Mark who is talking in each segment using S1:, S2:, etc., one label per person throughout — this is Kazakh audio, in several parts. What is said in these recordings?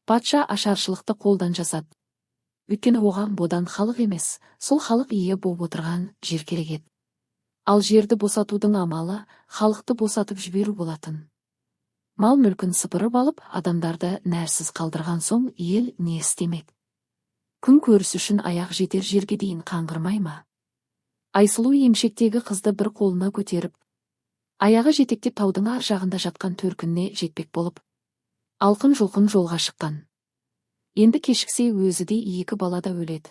S1: Патша ашаршылықты қолдан жасады. Өйткені оған бодан халық емес, сол халық ие болып отырған жер керек еді. Ал жерді босатудың амалы халықты босатып жіберу болатын. Мал мүлкін сыпырып алып, адамдарды нәрсіз қалдырған соң ел не істемек? Күн көріс үшін аяқ жетер жерге дейін қаңғырмай ма? Айсұлу емшектегі қызды бір қолына көтеріп, аяғы жетектеп таудың ар жағында жатқан төркініне жетпек болып, алқын-жұлқын жолға шыққан. Енді кешіксе өзі де екі бала да өледі.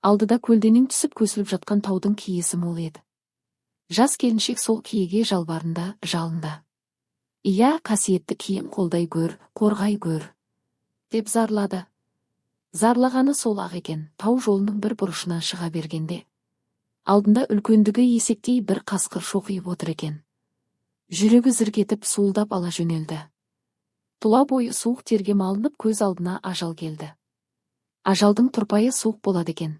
S1: Алдыда көлденең түсіп көсіліп жатқан таудың киесі мол еді. Жас келіншек сол киеге жалбарында, жалында. Ия, қасиетті кием қолдай гөр, қорғай гөр, деп зарлады. Зарлағаны сол ақ екен, тау жолының бір бұрышынан шыға бергенде. Алдында үлкендігі есектей бір қасқыр шоқиып отыр екен. Жүрегі зірк етіп суылдап ала жөнелді. Тұла бойы суық терге малынып көз алдына ажал келді. Ажалдың тұрпайы суық болады екен.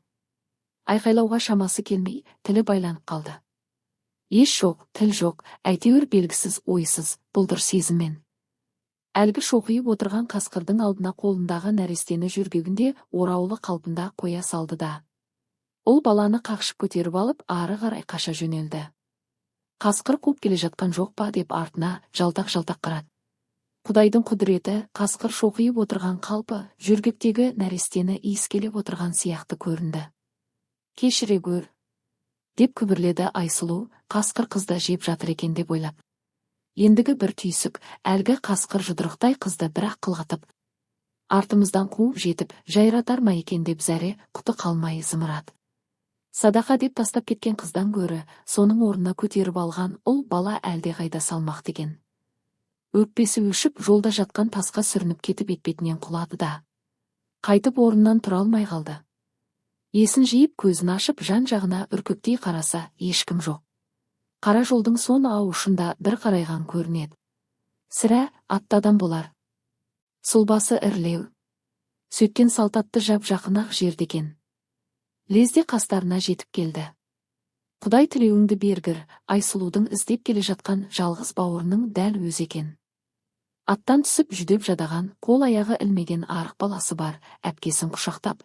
S1: Айқайлауға шамасы келмей, тілі байланып қалды. Еш жоқ, тіл жоқ, әйтеуір белгісіз, ойсыз, бұлдыр сезіммен. Әлгі шоқиып отырған қасқырдың алдына қолындағы нәрестені жүргегінде ораулы қалпында қоя салды да. Ол баланы қақшып көтеріп алып, ары қарай қаша жөнелді. Қасқыр қуып келе жатқан жоқ па деп артына жалтақ-жалтақ қарады. Құдайдың құдіреті, қасқыр шоқиып отырған қалпы, жүргектегі нәрестені иіскелеп отырған сияқты көрінді. Кешіре гөр, деп күбірледі Айсұлу, қасқыр қызды жеп жатыр екен деп ойлап. Ендігі бір түйсік, әлгі қасқыр жұдырықтай қызды бір-ақ қылғытып, артымыздан қуып жетіп, жайратар ма екен деп зәре құты қалмай зымырады. Садақа деп тастап кеткен қыздан гөрі, соның орнына көтеріп алған ұл бала әлде қайда салмақ деген. Өкпесі өшіп, жолда жатқан тасқа сүрініп кетіп етпетінен құлады да. Қайтып орнынан тұра алмай қалды. Есін жиып көзін ашып жан-жағына үркектей қараса, ешкім жоқ. Қара жолдың сон ауышында бір қарайған көрінеді. Сірә, атты адам болар. Сұлбасы ірілеу. Сөйткен салтатты жап-жақын-ақ жерде екен. Лезде қастарына жетіп келді. Құдай тілеуіңді бергір, Айсұлудың іздеп келе жатқан жалғыз бауырының дәл өзі екен. Аттан түсіп жүдеп жадаған, қол-аяғы ілмеген арық баласы бар, әпкесін құшақтап.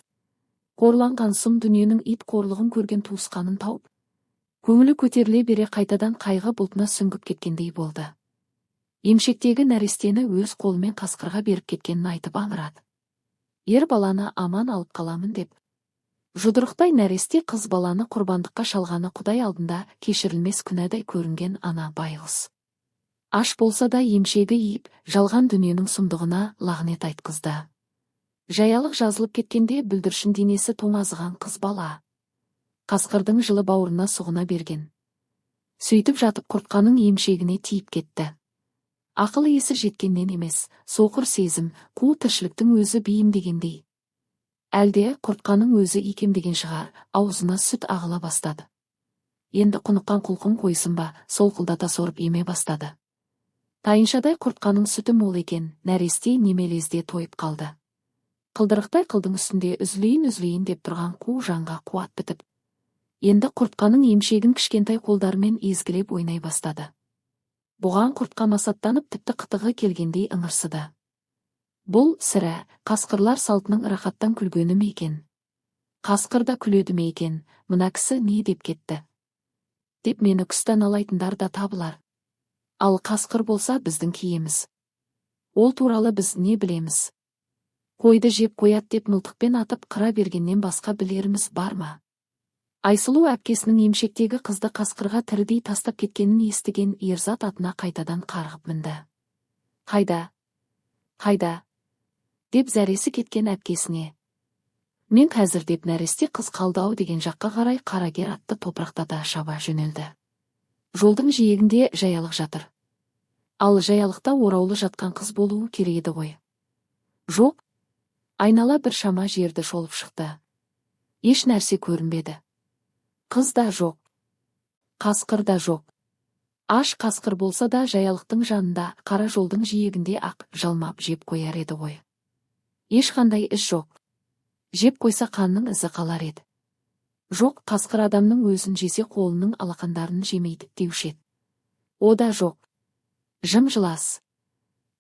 S1: Қорланған сұм дүниенің ит қорлығын көрген туысқанын тауып, көңілі көтеріле бере қайтадан қайғы бұлтына сүңгіп кеткендей болды. Емшектегі нәрестені өз қолымен қасқырға беріп кеткенін айтып аңырады. Ер баланы аман алып қаламын деп. Жұдырықтай нәресте қыз баланы құрбандыққа шалғаны Құдай алдында кешірілмес күнәдай көрінген ана байғұс. Аш болса да емшегі иіп, жалған дүниенің сұмдығына лағнет айтқызды. Жаялық жазылып кеткенде бүлдіршін денесі тоңазыған қыз бала. Қасқырдың жылы бауырына сұғына берген. Сөйтіп жатып құртқаның емшегіне тиіп кетті. Ақыл есі жеткеннен емес, соқыр сезім, қу тіршіліктің өзі бейімдегендей. Әлде құртқаның өзі икемдеген шығар, аузына сүт ағыла бастады. Енді құныққан құлқын қойсын ба, солқылдата сорып еме бастады. Тайыншадай құртқаның сүті мол екен, нәресте немелезде тойып қалды. Қылдырықтай қылдың үстінде үзілейін деп тұрған қу жанға қуат бітіп. Енді құртқаның емшегін кішкентай қолдарымен езгілеп ойнай бастады. Бұған құртқа масаттанып тіпті қытығы келгендей ыңырсыды. Бұл, сірә, қасқырлар салтының рақаттан күлгені ме екен? Қасқыр да күледі ме екен, мына кісі не деп кетті? Деп мені күстан алайтындар да табылар. Ал қасқыр болса біздің киеміз. Ол туралы біз не білеміз? Қойды жеп қоят деп мылтықпен атып қыра бергеннен басқа білеріміз бар ма? Айсұлу әпкесінің емшектегі қызды қасқырға тірідей тастап кеткенін естіген Ерзат атына қайтадан қарғып мінді. Қайда? Деп зәресі кеткен әпкесіне. Мен қазір деп нәресте қыз қалды-ау деген жаққа қарай қарагер атты топырақтата шаба жөнелді. Жолдың жиегінде жаялық жатыр. Ал жаялықта ораулы жатқан қыз болуы керек еді ғой. Жоқ, айнала бір шама жерді шолып шықты. Еш нәрсе көрінбеді. Қыз да жоқ. Қасқыр да жоқ. Аш қасқыр болса да жаялықтың жанында, қара жолдың жиегінде ақ жалмап жеп қояр еді ғой. Ешқандай із жоқ. Жеп қойса қанның ізі қалар еді. Жоқ, қасқыр адамның өзін жесе қолының алақандарын жемейді деуші еді. О да жоқ. Жым-жылас.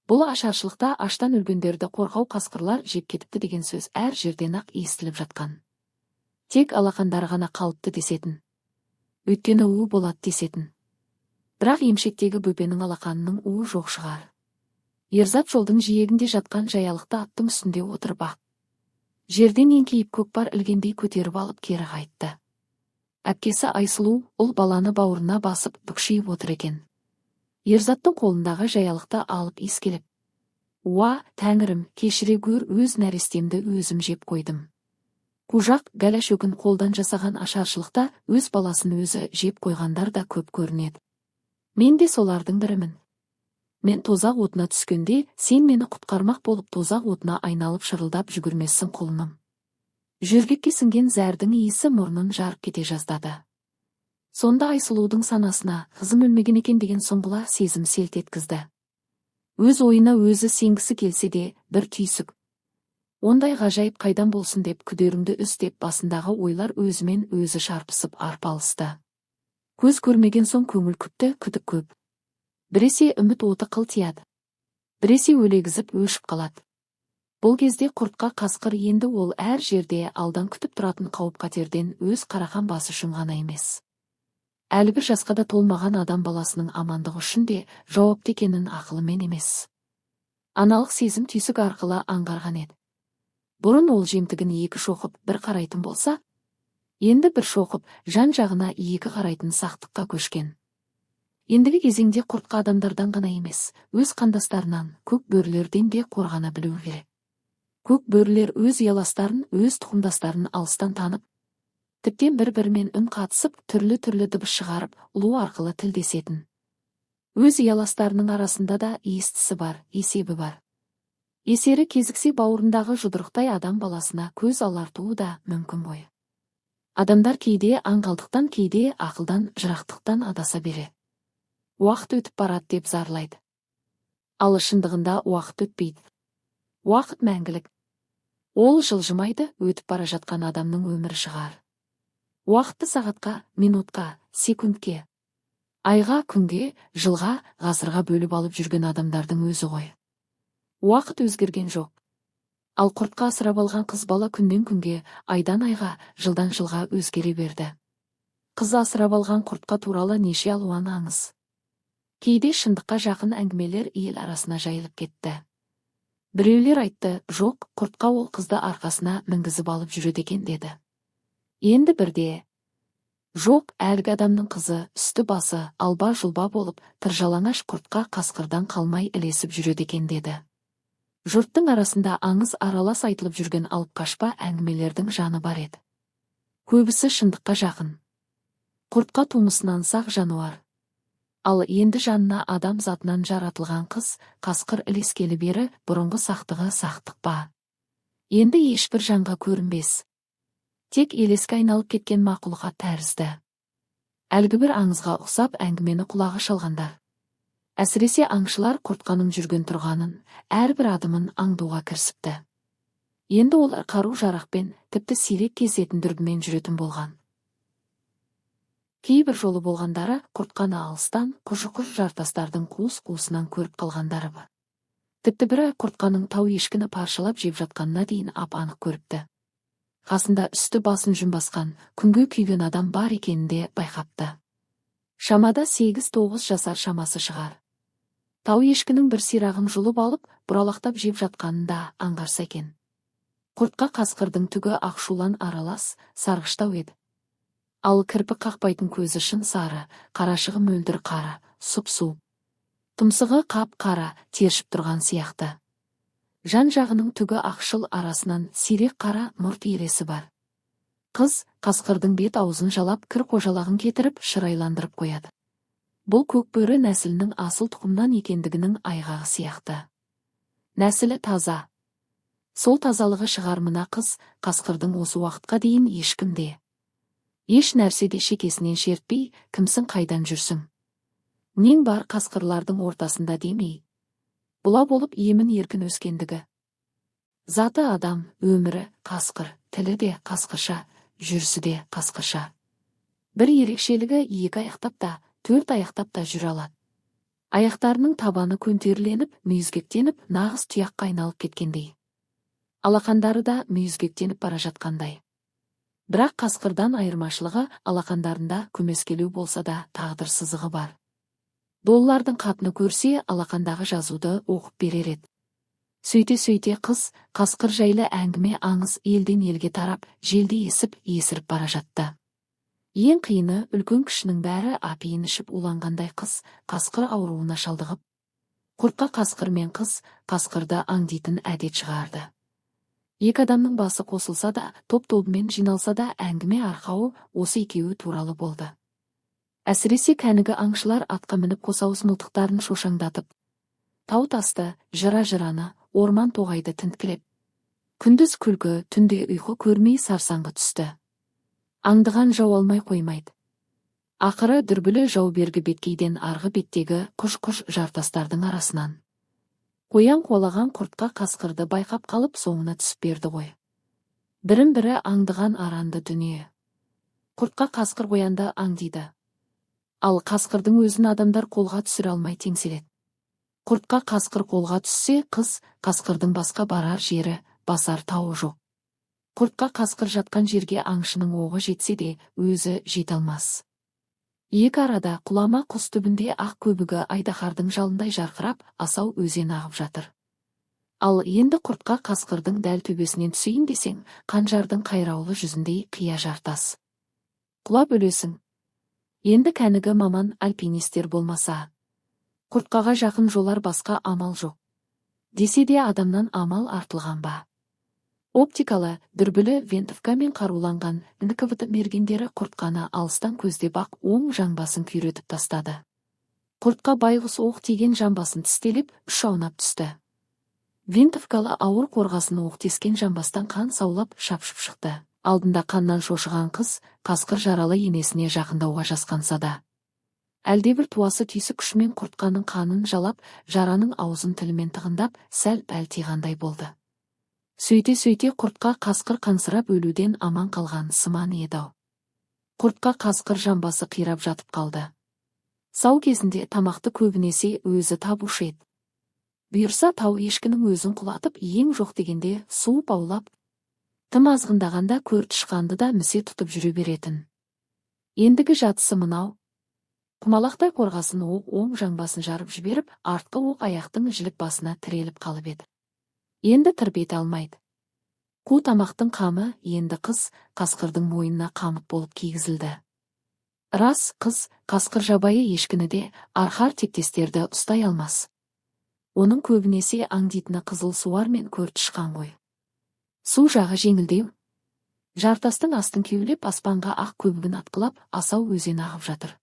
S1: Бұл ашаршылықта аштан өлгендерді қорғау қасқырлар жеп кетіпті деген сөз әр жерден-ақ естіліп жатқан. Тек алақандары ғана қалыпты десетін. Өйткені уы болады десетін. Бірақ емшектегі бөпенің алақанының уы жоқ шығар. Ерзат жолдың жиегінде жатқан жаялықта аттың үстінде отырып ақ. Жерден еңкейіп көкпар ілгендей көтеріп алып кері қайтты. Әпкесі Айсұлу ұл баланы бауырына басып бүкшиіп отыр екен. Ерзаттың қолындағы жаялықты алып иіскелеп. Уа, тәңірім, кешіре гөр, өз нәрестемді өзім жеп қойдым. Қужақ Гәләшөгін қолдан жасаған ашаршылықта өз баласын өзі жеп қойғандар да көп көрінеді. Мен де солардың бірімін. Мен тозақ отына түскенде, сен мені құтқармақ болып тозақ отына айналып шырылдап жүгірмессің құлыным. Жүргекке сіңген зәрдің иісі мұрнын жарып кете жаздады. Сонда Айсұлудың санасына қызым өлмеген екен деген сұңғыла сезім селт еткізді. Өз ойына өзі сенгісі келсе де бір түйсік. Ондай ғажайып қайдан болсын деп күдерімді үстеп басындағы ойлар өзімен өзі шарпысып арпалысты. Көз көрмеген соң көңіл күпті күдік көп. Біресе үміт оты қылтияды. Біресе өлегізіп өшіп қалады. Бұл кезде құртқа қасқыр енді ол әр жерде алдан күтіп тұратын қауіп-қатерден өз қарақан басы үшін ғана емес. Әлі бір жасқа да толмаған адам баласының амандығы үшін де жауапты екенін ақылымен емес. Аналық сезім түйсік арқылы аңғарған еді. Бұрын ол жемтігін екі шоқып бір қарайтын болса, енді бір шоқып жан-жағына екі қарайтын сақтыққа көшкен. Ендігі кезеңде құртқа адамдардан ғана емес, өз қандастарынан, көк бөрілерден де қорғана білу керек. Көк бөрілер өз ұяластарын, өз тұқымдастарын алыстан танып, тіптен бір-бірімен үн қатысып, түрлі-түрлі дыбыс шығарып, ұлу арқылы тілдесетін. Өз ұяластарының арасында да естісі бар, есебі бар. Есері кезіксе бауырындағы жұдырықтай адам баласына көз алартуы да мүмкін ғой. Адамдар кейде аңғалдықтан, кейде ақылдан, жырақтықтан адаса береді. Уақыт өтіп барады деп зарлайды. Ал шындығында уақыт өтпейді. Уақыт мәңгілік. Ол жылжымайды, өтіп бара жатқан адамның өмірі шығар. Уақытты сағатқа, минутқа, секундке, айға, күнге, жылға, ғасырға бөліп алып жүрген адамдардың өзі ғой. Уақыт өзгерген жоқ. Ал құртқа асырап алған қыз бала күннен күнге, айдан айға, жылдан жылға өзгере берді. Қыз асырап алған құртқа туралы неше алуан аңыз. Кейде шындыққа жақын әңгімелер ел арасына жайылып кетті. Біреулер айтты, жоқ, құртқа ол қызды арқасына мінгізіп алып жүреді екен деді. Енді бірде, жоқ, әлгі адамның қызы, үсті басы, алба-жұлба болып, тыржалаңаш құртқа қасқырдан қалмай ілесіп жүреді екен деді. Жұрттың арасында аңыз аралас айтылып жүрген алып қашпа әңгімелердің жаны бар еді. Көбісі шындыққа жақын. Құртқа тумысынан сақ жануар. Ал енді жанына адам затынан жаратылған қыз, қасқыр ілескелі бері бұрынғы сақтығы сақтық па. Енді ешбір жанға көрінбес. Тек елеске айналып кеткен мақұлға тәрізді. Әлгі бір аңызға ұқсап әңгімені құлағы шалғандар. Әсіресе аңшылар құртқаның жүрген тұрғанын, әрбір адымын аңдуға кірісіпті. Енді олар қару жарақпен, тіпті сирек кездесетін дүрбімен жүретін болған. Кейбір жолы болғандары құртқаны алыстан, құжы-құж жартастардың қуыс-қуысынан көріп қалғандары бар. Тіпті бірі құртқаның тау ешкіні паршалап жеп жатқанына дейін ап-анық көріпті. Қасында үсті басын жүн басқан, күнге күйген адам бар екенін де байқапты. Шамада 8-9 жасар шамасы шығар. Тау ешкінің бір сирағын жұлып алып, бұралақтап жеп жатқанын да аңғарса екен. Құртқа қасқырдың түгі ақшулан аралас, сарғыштау еді. Ал кірпік қақпайтын көзі шын сары, қарашығы мөлдір қара, сұп-су. Тұмсығы қап-қара, тершіп тұрған сияқты. Жан-жағының түгі ақшыл арасынан сирек қара мұрт ересі бар. Қыз қасқырдың бет аузын жалап кір қожалағын кетіріп шырайландырып қояды. Бұл көкбөрі нәсілінің асыл тұқымнан екендігінің айғағы сияқты. Нәсілі таза. Сол тазалығы шығар мына қыз, қасқырдың осы уақытқа дейін ешкімде. Еш нәрседе шекесінен шертпей, кімсің қайдан жүрсің? Нең бар қасқырлардың ортасында демей. Бұла болып емін еркін өскендігі. Заты адам, өмірі қасқыр, тілі де қасқырша, жүрісі де қасқырша. Бір ерекшелігі екі аяқтап та, төрт аяқтап та жүре алады. Аяқтарының табаны көтеріленіп, мүйізгектеніп, нағыз тұяққа айналып кеткендей. Алақандары да мүйізгектеніп бара жатқандай. Бірақ қасқырдан айырмашылығы алақандарында көмескелеу болса да тағдыр сызығы бар. Доллардың қатыны көрсе, алақандағы жазуды оқып берер еді. Сөйте қыз қасқыр жайлы әңгіме аңыз елден елге тарап, желде есіріп бара жатты. Ең қиыны үлкен кішінің бәрі апиын ішіп уланғандай қыз қасқыр ауруына шалдығып. Құртқа қасқыр мен қыз қасқырды аңдитын әдет шығарды. Екі адамның басы қосылса да, топ-тобымен жиналса да, әңгіме арқауы осы екеуі туралы болды. Әсіресе кәнігі аңшылар атқа мініп қосауыз мылтықтарын шошаңдатып, тау тасты, жыра-жыраны, орман тоғайды тінткілеп. Күндіз күлкі, түнде ұйқы көрмей сарсаңғы түсті. Аңдыған жау алмай қоймайды. Ақыры дүрбілі жау бергі беткейден арғы беттегі құж-құж жартастардың арасынан. Қоян қуалаған құртқа қасқырды байқап қалып соңына түсіп берді ғой. Бірін-бірі аңдыған аранды дүние. Құртқа қасқыр қоянды аңдиды. Ал қасқырдың өзін адамдар қолға түсіре алмай теңселеді. Құртқа қасқыр қолға түссе, қыз қасқырдың басқа барар жері, басар тауы жоқ. Құртқа қасқыр жатқан жерге аңшының оғы жетсе де, өзі жете алмас. Екі арада құлама құс түбінде ақ көбігі айдаһардың жалындай жарқырап, асау өзен ағып жатыр. Ал енді құртқа қасқырдың дәл төбесінен түсейін десең, қанжардың қайраулы жүзіндей қия жартас. Құлап өлесің. Енді кәнігі маман альпинистер болмаса, құртқаға жақын жолар басқа амал жоқ. Десе де адамнан амал артылған ба. Оптикалы, дүрбілі винтовкамен қаруланған НКВД мергендері құртқаны алыстан көздеп ақ оң жамбасын күйретіп тастады. Құртқа байғұс оқ тиген жамбасын тістелеп, үш аунап түсті. Винтовкалы ауыр қорғасын оқ тескен жамбастан қан саулап шапшып шықты. Алдында қаннан шошыған қыз қасқыр жаралы енесіне жақындауға жасқанса да. Әлдебір туасы түйсік күшімен құртқаның қанын жалап, жараның аузын тілімен тығындап, сәл-пәл тиғандай болды. Сөйте құртқа қасқыр қансырап өлуден аман қалған сыман еді. Құртқа қасқыр жамбасы қирап жатып қалды. Сау кезінде тамақты көбінесе өзі табушы еді. Бұйырса тау ешкінің өзін құлатып, ең жоқ дегенде суып аулап, тым азғындағанда көртішқанды да місе тұтып жүре беретін. Ендігі жатысы мынау. Құмалақтай қорғасын оң жамбасын жарып жіберіп, артқы оқ аяқтың жілік басына тіреліп қалып еді. Енді тырбете алмайды. Қу тамақтың қамы енді қыз қасқырдың мойнына қамыт болып кигізілді. Рас, қыз қасқыр жабайы ешкіні де арқар тектестерді ұстай алмас. Оның көбінесе аңдитыны қызыл суар мен көртішқан ғой. Су жағы жеңілдеу. Жартастың астын кеулеп аспанға ақ көбігін атқылап, асау өзен ағып жатыр.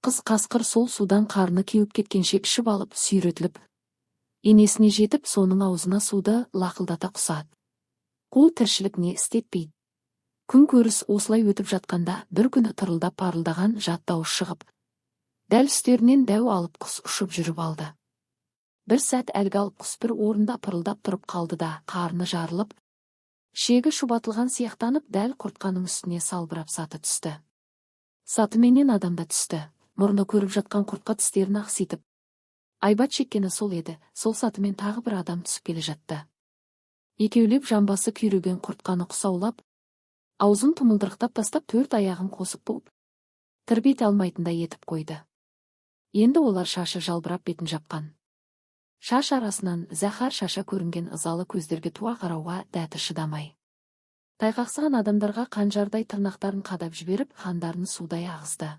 S1: Қыз қасқыр сол судан қарны кеуіп кеткенше ішіп алып, сүйретіліп, енесіне жетіп, соның аузына суды лақылдата құсады. Қол тіршілік не істетпейді. Күн көріс осылай өтіп жатқанда, бір күні тырылдап парылдаған жат дауыс шығып, дәл үстерінен дәу алып құс ұшып жүріп алды. Бір сәт әлгі алып құс бір орында пырылдап тұрып қалды да, қарны жарылып, шегі шұбатылған сияқтанып, дәл құртқаның үстіне салбырап саты түсті. Сатыменен адамда түсті. Мұрны көріп жатқан құртқа тістерін ақситып, айбат шеккені сол еді, сол сатымен тағы бір адам түсіп келе жатты. Екеулеп жамбасы күйреген құртқаны құсаулап, аузын тұмылдырықтап тастап, төрт аяғын қосып болып, тырбете алмайтындай етіп қойды. Енді олар шашы жалбырап бетін жапқан. Шаш арасынан зәһәр шаша көрінген ызалы көздерге туа қарауға дәті шыдамай. Тайқақсыған адамдарға қанжардай тырнақтарын қадап жіберіп, қандарын судай ағызды.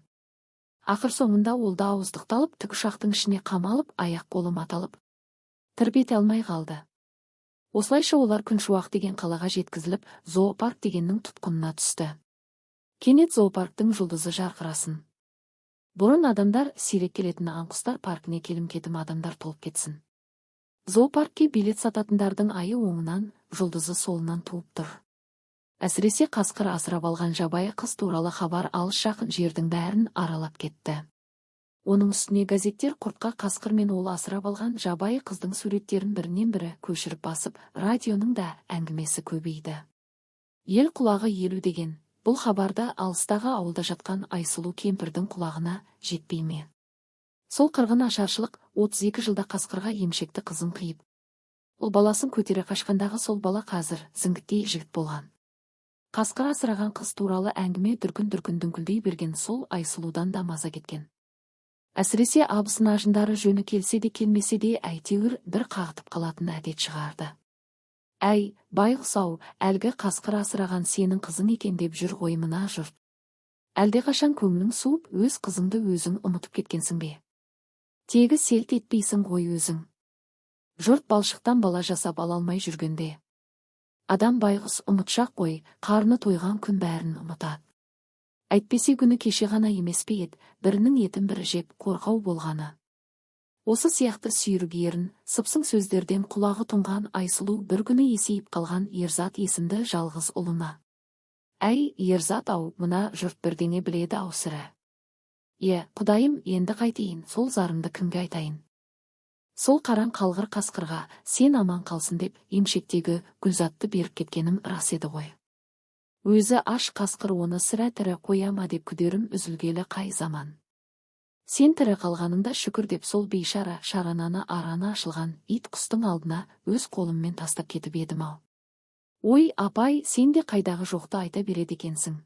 S1: Ақыр соңында ол да ауыздықталып, тікұшақтың ішіне қамалып, аяқ-қолы маталып, тырбете алмай қалды. Осылайша олар Күншуақ деген қалаға жеткізіліп, зоопарк дегеннің тұтқынына түсті. Кенет зоопарктың жұлдызы жарқырасын. Бұрын адамдар сирек келетін аңқұстар паркіне келім-кетім адамдар толып кетсін. Зоопаркке билет сататындардың айы оңынан, жұлдызы солынан туып тұр. Әсіресе қасқыр асырап алған жабайы қыз туралы хабар алыс-жақын жердің бәрін аралап кетті. Оның үстіне газеттер құртқа қасқыр мен ол асырап алған жабайы қыздың суреттерін бірінен бірі көшіріп басып, радионың да әңгімесі көбейді. Ел құлағы елу деген, бұл хабарды алыстағы ауылда жатқан Айсұлу кемпірдің құлағына жетпей ме? Сол қырғын ашаршылық 32 жылда қасқырға емшекті қызын қиып. Ол баласын көтере қашқандағы сол бала қазір зіңгіттей жігіт болған. Қасқыр асыраған қыз туралы әңгіме дүркін дүңкілдей берген сол Айсұлудан да маза кеткен. Әсіресе абысын ажындары жөні келсе де келмесе де әйтеуір бір қағытып қалатын әдет шығарды. Әй, байғұс-ау, әлгі қасқыр асыраған сенің қызың екен деп жүр ғой мына жұрт. Әлдеқашан көңілің суып, өз қызыңды өзің ұмытып кеткенсің бе? Тегі селт етпейсің ғой өзің. Жұрт балшықтан бала жасап ала алмай жүргенде. Адам байғұс ұмытшақ қой, қарны тойған күн бәрін ұмытады. Әйтпесе күні кеше ғана емес пе еді, бірінің етін бірі жеп қорқау болғаны. Осы сияқты сүйрік ерін, сыпсың сөздерден құлағы тұнған Айсұлу бір күні есейіп қалған Ерзат есімді жалғыз ұлына. Әй, Ерзат-ау, мына жұрт бірдеңе біледі ау сірә. Құдайым, енді қайтейін, сол зарымды кімге айтайын? Сол қараң қалғыр қасқырға, сен аман қалсын деп, емшектегі гүлзатты беріп кеткенім рас еді ғой. Өзі аш қасқыр оны сірә тірі қоя ма деп күдерім үзілгелі қай заман. Сен тірі қалғаныңда шүкір деп сол бейшара шарананы араны ашылған ит құстың алдына өз қолыммен тастап кетіп едім-ау. Ой, апай, сен де қайдағы жоқты айта береді екенсің.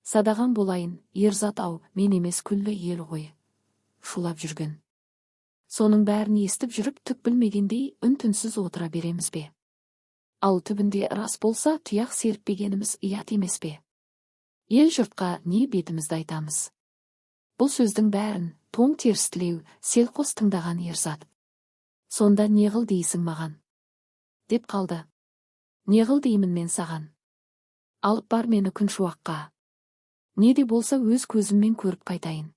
S1: Садаған болайын, Ерзат-ау, мен емес күллі ел ғой. Шулап жүрген. Соның бәрін естіп жүріп түк білмегендей үн-түнсіз отыра береміз бе? Ал түбінде рас болса тұяқ серіппегеніміз ұят емес пе? Ел жұртқа не бетімізді айтамыз? Бұл сөздің бәрін тоң терістілеу, селқос тыңдаған Ерзат. Сонда неғыл дейсің маған? Деп қалды. Неғыл деймін мен саған? Алып бар мені күншуаққа. Не де болса өз көзіммен көріп қайтайын.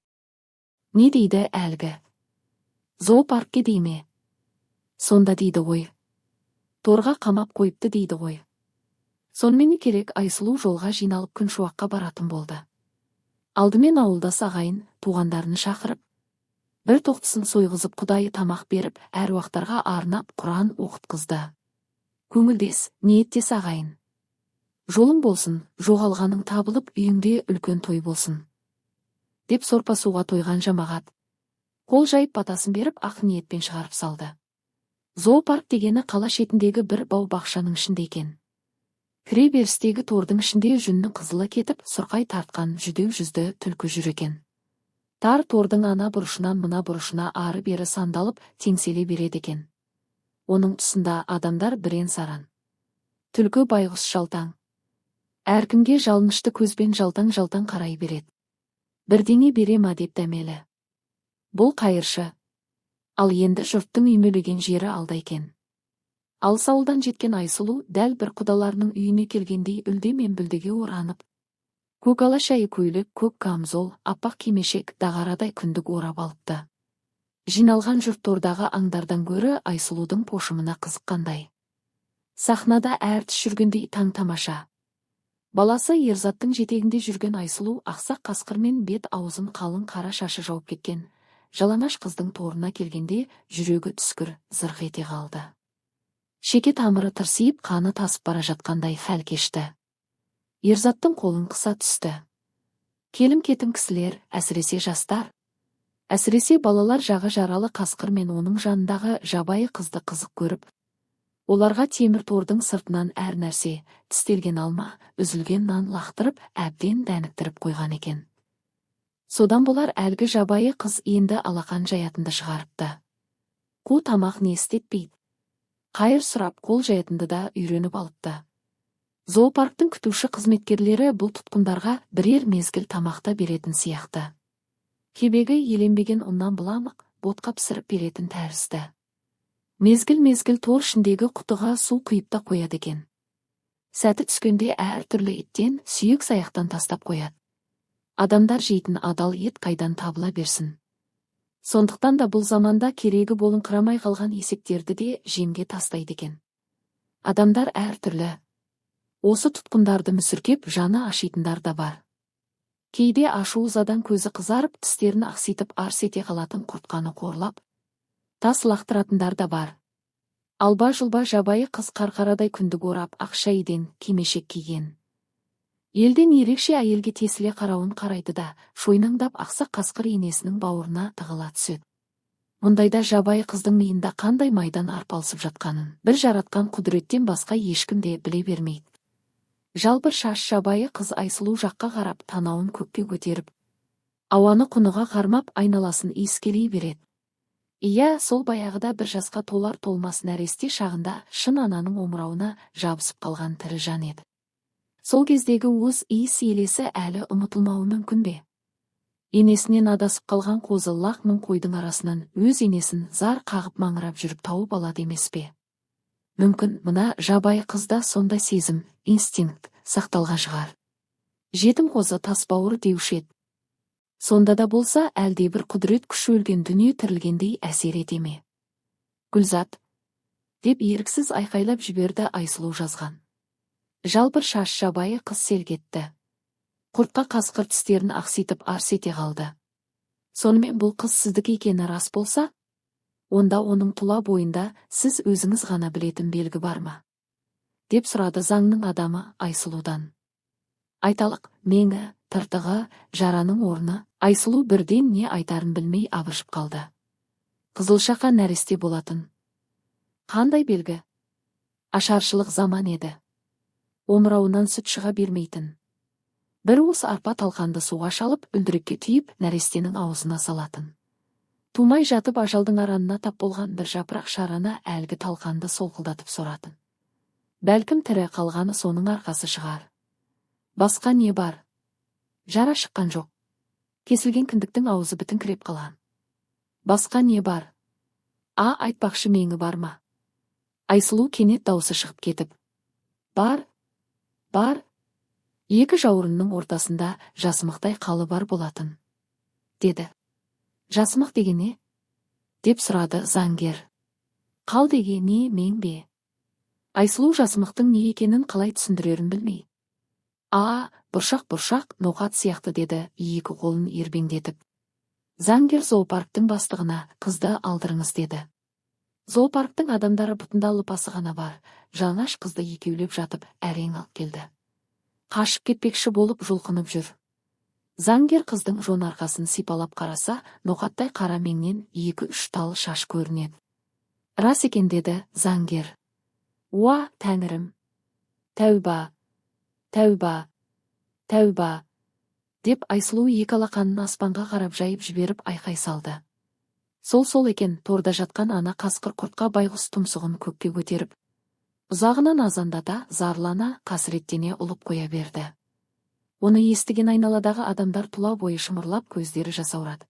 S1: Не дейді әлгі? Зоопаркке дейме? Сонда дейді ғой. Торға қамап қойыпты дейді ғой. Сонымен керек Айсұлу жолға жиналып күншуаққа баратын болды. Алдымен ауылдас ағайын, туғандарын шақырып, бір тоқтысын сойғызып құдайы тамақ беріп, әруақтарға арнап Құран оқытқызды. Көңілдес, ниеттес ағайын. Жолың болсын, жоғалғаның табылып, үйіңде үлкен той болсын. Деп сорпа-суға тойған жамағат. Қол жайып батасын беріп, ақ ниетпен шығарып салды. Зоопарк дегені қала шетіндегі бір бау-бақшаның ішінде екен. Кіре берістегі тордың ішінде жүннің қызылы кетіп, сұрқай тартқан жүдеу жүзді түлкі жүр екен. Тар тордың ана бұрышынан мына бұрышына ары-бері сандалып, теңселе береді екен. Оның тұсында адамдар бірен-саран. Түлкі байғұс жалтаң. Әркімге жалынышты көзбен жалтаң-жалтаң қарай береді. Бірдеңе бере ма деп дәмелі. Бұл қайыршы. Ал енді жұрттың үймелеген жері алда екен. Алыс ауылдан жеткен Айсұлу дәл бір құдаларының үйіне келгендей үлде мен бүлдеге оранып. Көк ала шәйі көйлек, көк камзол, аппақ кимешек, дағарадай күндік орап алыпты. Жиналған жұрт тордағы аңдардан гөрі Айсұлудың пошымына қызыққандай. Сахнада әртіс жүргендей таң-тамаша. Баласы Ерзаттың жетегінде жүрген Айсұлу ақсақ қасқырмен бет аузын қалың қара шашы жауып кеткен. Жалаңаш қыздың торына келгенде жүрегі түскір зырқ ете қалды. Шеке тамыры тырсиып қаны тасып бара жатқандай хәл кешті. Ерзаттың қолын қыса түсті. Келім-кетім кісілер, әсіресе жастар, әсіресе балалар жағы жаралы қасқыр мен оның жанындағы жабайы қызды қызық көріп, оларға темір тордың сыртынан әр нәрсе, тістелген алма, үзілген нан лақтырып, әбден дәніктіріп қойған екен. Содан болар әлгі жабайы қыз енді алақан жаятынды шығарыпты. Қу тамақ не істетпейді. Қайыр сұрап қол жаятынды да үйреніп алыпты. Зоопарктың күтуші қызметкерлері бұл тұтқындарға бірер мезгіл тамақта беретін сияқты. Кебегі еленбеген ұннан бұламық, ботқа пісіріп беретін тәрізді. Мезгіл-мезгіл тор ішіндегі құтыға су құйып та қояды екен. Сәті түскенде әр түрлі еттен, сүйек саяқтан тастап қояды. Адамдар жейтін адал ет қайдан табыла берсін. Сондықтан да бұл заманда керегі болыңқырамай қалған есектерді де жемге тастайды екен. Адамдар әр түрлі. Осы тұтқындарды мүсіркеп жаны ашитындар да бар. Кейде ашу-ызадан көзі қызарып, тістерін ақситып арс ете қалатын құртқаны қорлап, тас лақтыратындар да бар. Алба-жұлба жабайы қыз қарқарадай күндік орап ақ шәйден кимешек киген. Елден ерекше әйелге тесіле қарауын қарайды да, шойнаңдап ақсақ қасқыр енесінің бауырына тығыла түседі. Мұндайда жабайы қыздың миында қандай майдан арпалысып жатқанын бір жаратқан құдіреттен басқа ешкім де біле бермейді. Жалбыр шаш жабайы қыз Айсұлу жаққа қарап танауын көкке көтеріп, ауаны құныға қармап айналасын иіскелей береді. Иә, сол баяғыда бір жасқа толар толмас нәресте шағында шын ананың омырауына жабысып қалған тірі жан еді. Сол кездегі уыз иіс елесі әлі ұмытылмауы мүмкін бе? Енесінен адасып қалған қозы лақ мың қойдың арасынан өз енесін зар қағып маңырап жүріп тауып алады емес пе? Мүмкін мына жабайы қызда сондай сезім, инстинкт сақталған шығар. Жетім қозы тасбауыр деуші еді. Сонда да болса әлде бір құдірет күші өлген дүние тірілгендей әсер ете ме? Гүлзат, деп еріксіз айқайлап жіберді Айсұлу жазған. Жалбыр шаш жабайы қыз селк етті. Құртқа қасқыр тістерін ақситып арс ете қалды. Сонымен бұл қыз сіздікі екені рас болса, онда оның тұла бойында сіз өзіңіз ғана білетін белгі бар ма? Деп сұрады заңның адамы Айсұлудан. Айталық, меңі, тыртығы, жараның орны. Айсұлу бірден не айтарын білмей абыржып қалды. Қызылшақа нәресте болатын. Қандай белгі? Ашаршылық заман еді. Омырауынан сүт шыға бермейтін. Бір уыс арпа талқанды суға шалып, үлдірекке түйіп, нәрестенің аузына салатын. Тумай жатып ажалдың аранына тап болған бір жапырақ шараны әлгі талқанды солқылдатып соратын. Бәлкім тірі қалғаны соның арқасы шығар. Басқа не бар? Жара шыққан жоқ. Кесілген кіндіктің аузы бітіңкіреп қалған. Басқа не бар? Айтпақшы меңі бар ма? Айсұлу кенет даусы шығып кетіп. Бар. Екі жауырынның ортасында жасымықтай қалы бар болатын. Деді. Жасымық деген не? Деп сұрады заңгер. Қал деген не, мен бе? Айсұлу жасымықтың не екенін қалай түсіндірерін білмей. Бұршақ, ноқат сияқты деді екі қолын ербеңдетіп. Заңгер зоопарктың бастығына қызды алдырыңыз деді. Зоопарктың адамдары бұтында лыпасы ғана бар, жалаңаш қызды екеулеп жатып әрең алып келді. Қашып кетпекші болып жұлқынып жүр. Заңгер қыздың жон арқасын сипалап қараса, ноқаттай қара меңнен 2-3 тал шаш көрінеді. Рас екен деді заңгер. Уа, тәңірім! Тәуба! Деп Айсұлу екі алақанын аспанға қарап жайып жіберіп айқай салды. Сол екен, торда жатқан ана қасқыр құртқа байғұс тұмсығын көкке көтеріп, ұзағынан азандата, зарлана, қасіреттене ұлып қоя берді. Оны естіген айналадағы адамдар тұла бойы шымырлап көздері жасаурады.